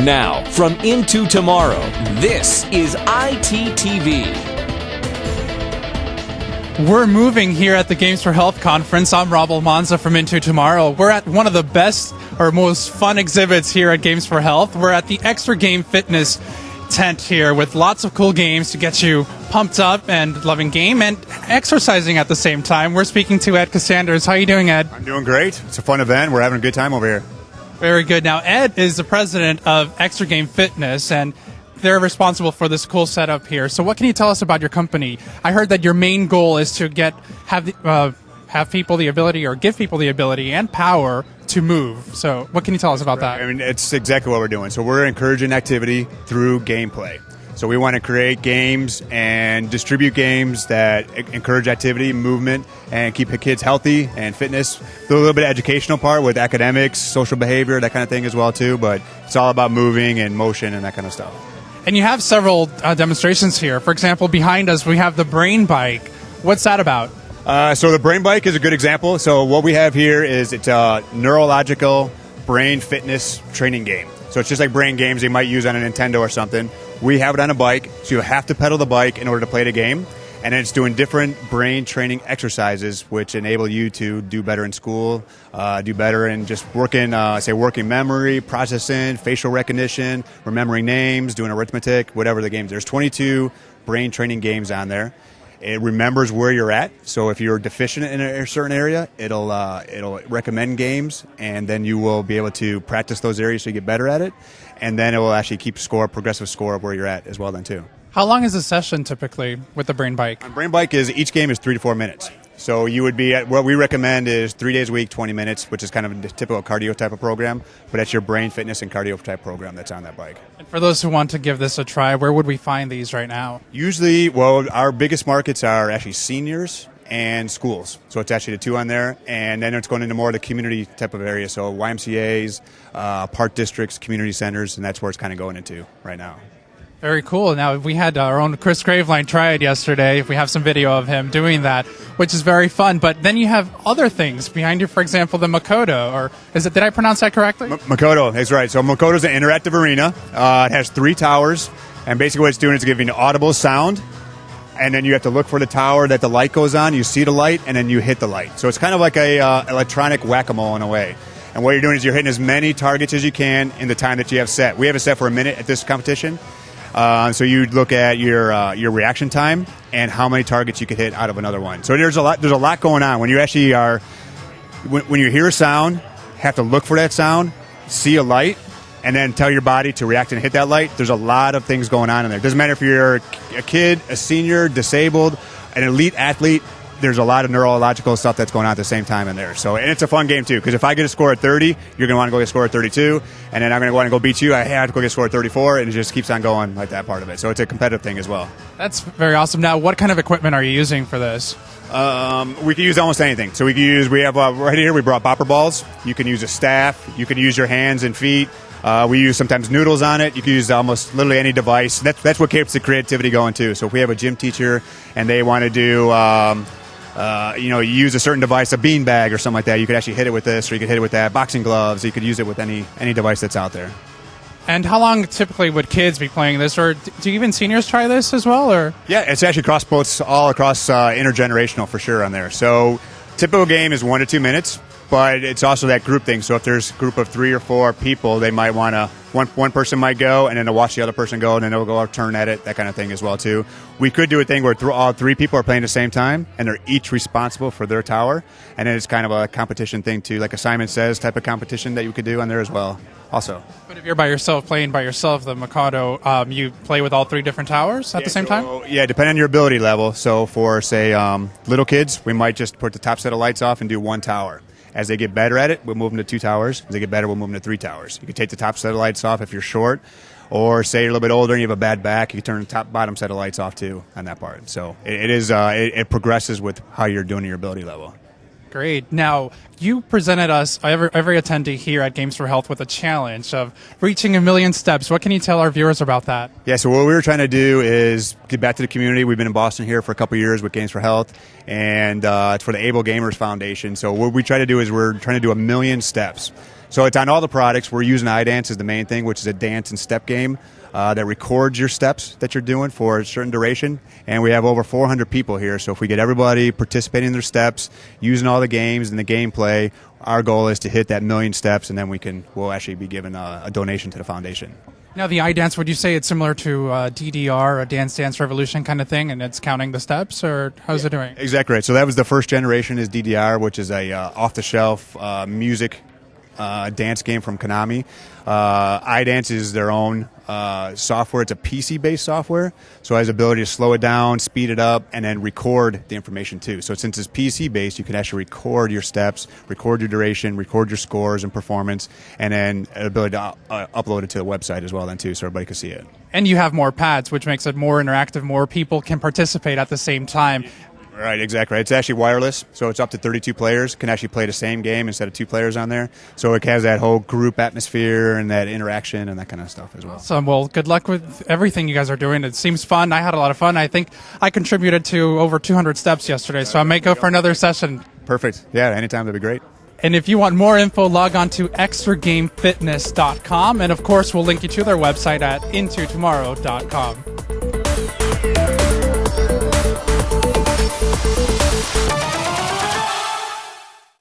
Now, from Into Tomorrow, this is ITTV. We're moving here at the Games for Health conference. I'm Rob Almanza from Into Tomorrow. We're at one of the best or most fun exhibits here at Games for Health. We're at the Exergame Fitness tent here with lots of cool games to get you pumped up and loving game and exercising at the same time. We're speaking to Ed Kasanders. How are you doing, Ed? I'm doing great. It's a fun event. We're having a good time over here. Very good. Now, Ed is the president of Exergame Fitness, and they're responsible for this cool setup here. So what can you tell us about your company? I heard that your main goal is to have people the ability, or give people the ability and power to move. So what can you tell us about that? I mean, it's exactly what we're doing. So we're encouraging activity through gameplay. So we want to create games and distribute games that encourage activity, movement, and keep the kids healthy and fitness. A little bit of educational part with academics, social behavior, that kind of thing as well too. But it's all about moving and motion and that kind of stuff. And you have several demonstrations here. For example, behind us we have the Brain Bike. What's that about? So the Brain Bike is a good example. So what we have here is it's a neurological brain fitness training game. So it's just like brain games you might use on a Nintendo or something. We have it on a bike, so you have to pedal the bike in order to play the game. And then it's doing different brain training exercises, which enable you to do better in school, do better in just working memory, processing, facial recognition, remembering names, doing arithmetic, whatever the games. There's 22 brain training games on there. It remembers where you're at, so if you're deficient in a certain area, it'll recommend games, and then you will be able to practice those areas so you get better at it, and then it will actually keep progressive score of where you're at as well then too. How long is a session typically with the Brain Bike? Brain Bike each game is 3 to 4 minutes. So you would be at, what we recommend is 3 days a week, 20 minutes, which is kind of a typical cardio type of program, but that's your brain fitness and cardio type program that's on that bike. And for those who want to give this a try, where would we find these right now? Usually, our biggest markets are actually seniors and schools. So it's actually the two on there, and then it's going into more of the community type of area, so YMCAs, park districts, community centers, and that's where it's kind of going into right now. Very cool. Now, we had our own Chris Graveline try it yesterday. We have some video of him doing that, which is very fun. But then you have other things behind you, for example, the Makoto, or did I pronounce that correctly? Makoto, that's right. So Makoto is an interactive arena. It has 3 towers, and basically what it's doing is giving audible sound, and then you have to look for the tower that the light goes on. You see the light, and then you hit the light. So it's kind of like a electronic whack-a-mole in a way. And what you're doing is you're hitting as many targets as you can in the time that you have set. We have it set for a minute at this competition. So you look at your reaction time and how many targets you could hit out of another one. So there's a lot going on when you actually when you hear a sound, have to look for that sound, see a light, and then tell your body to react and hit that light. There's a lot of things going on in there. It doesn't matter if you're a kid, a senior, disabled, an elite athlete. There's a lot of neurological stuff that's going on at the same time in there. So, and it's a fun game too, because if I get a score at 30, you're going to want to go get a score at 32, and then I'm going to want to go beat you. I have to go get a score at 34, and it just keeps on going like that part of it. So it's a competitive thing as well. That's very awesome. Now, what kind of equipment are you using for this? We can use almost anything. So we have right here, we brought bopper balls. You can use a staff. You can use your hands and feet. We use sometimes noodles on it. You can use almost literally any device. That's what keeps the creativity going too. So if we have a gym teacher and they want to do you use a certain device, a bean bag or something like that, you could actually hit it with this, or you could hit it with that. Boxing gloves, you could use it with any device that's out there. And how long typically would kids be playing this, or do even seniors try this as well? Or yeah, it's actually all across intergenerational for sure on there. So typical game is 1 to 2 minutes, but it's also that group thing. So if there's a group of 3 or 4 people, they might want to, one person might go, and then they'll watch the other person go, and then they'll go out, turn at it, that kind of thing as well too. We could do a thing where all 3 people are playing at the same time, and they're each responsible for their tower, and then it's kind of a competition thing too, like a Simon Says type of competition that you could do on there as well also. But if you're playing by yourself, the Makoto, you play with all 3 different towers at the same time? Yeah, depending on your ability level. So for, say, little kids, we might just put the top set of lights off and do 1 tower. As they get better at it, we'll move them to 2 towers. As they get better, we'll move them to 3 towers. You can take the top set of lights off if you're short, or say you're a little bit older and you have a bad back, you can turn the bottom set of lights off too on that part. So it progresses with how you're doing your ability level. Great. Now, you presented us, every attendee here at Games for Health, with a challenge of reaching 1 million steps. What can you tell our viewers about that? Yeah, so what we were trying to do is get back to the community. We've been in Boston here for a couple years with Games for Health, and it's for the Able Gamers Foundation. So what we try to do is we're trying to do 1 million steps. So it's on all the products. We're using iDance as the main thing, which is a dance and step game that records your steps that you're doing for a certain duration. And we have over 400 people here. So if we get everybody participating in their steps, using all the games and the gameplay, our goal is to hit that 1 million steps, and then we'll actually be giving a donation to the foundation. Now, the iDance, would you say it's similar to DDR, a Dance Dance Revolution kind of thing, and it's counting the steps, or how's it doing? Exactly right. So that was the first generation is DDR, which is a off-the-shelf music dance game from Konami. iDance is their own software. It's a PC-based software, so it has the ability to slow it down, speed it up, and then record the information too. So since it's PC-based, you can actually record your steps, record your duration, record your scores and performance, and then an ability to upload it to the website as well then too, so everybody can see it. And you have more pads, which makes it more interactive. More people can participate at the same time. Right, exactly. It's actually wireless, so it's up to 32 players. Can actually play the same game instead of 2 players on there. So it has that whole group atmosphere and that interaction and that kind of stuff as well. Awesome. Well, good luck with everything you guys are doing. It seems fun. I had a lot of fun. I think I contributed to over 200 steps yesterday, so I may go for another session. Perfect. Yeah, anytime, that'd be great. And if you want more info, log on to exergamefitness.com. And of course, we'll link you to their website at intotomorrow.com.